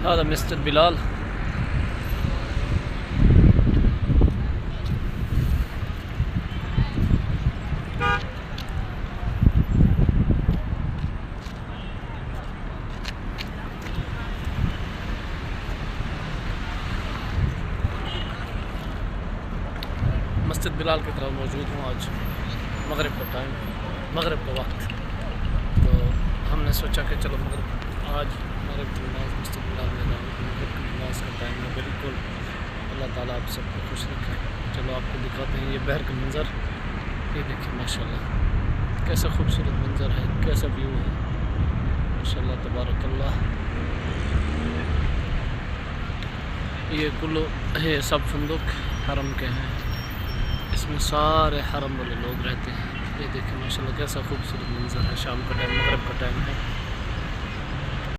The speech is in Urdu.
هذا مسجد بلال. مسجد بلال کی طرف موجود ہوں. آج مغرب کا ٹائم، مغرب کا وقت، تو ہم نے سوچا کہ چلو آج مغرب کی نماز مسجد بلال میں مغرب کی نماز کا ٹائم ہے. بالکل اللہ تعالیٰ آپ سب کو خوش رکھے. چلو آپ کو دکھاتے ہیں یہ بحر کا منظر. یہ دیکھیں ماشاءاللہ کیسا خوبصورت منظر ہے، کیسا ویو ہے ماشاءاللہ تبارک اللہ. یہ کلو ہے سب فندق حرم کے ہیں، اس میں سارے حرم والے لوگ رہتے ہیں. یہ دیکھیں ماشاءاللہ کیسا خوبصورت منظر ہے. شام کا ٹائم، مغرب کا ٹائم ہے.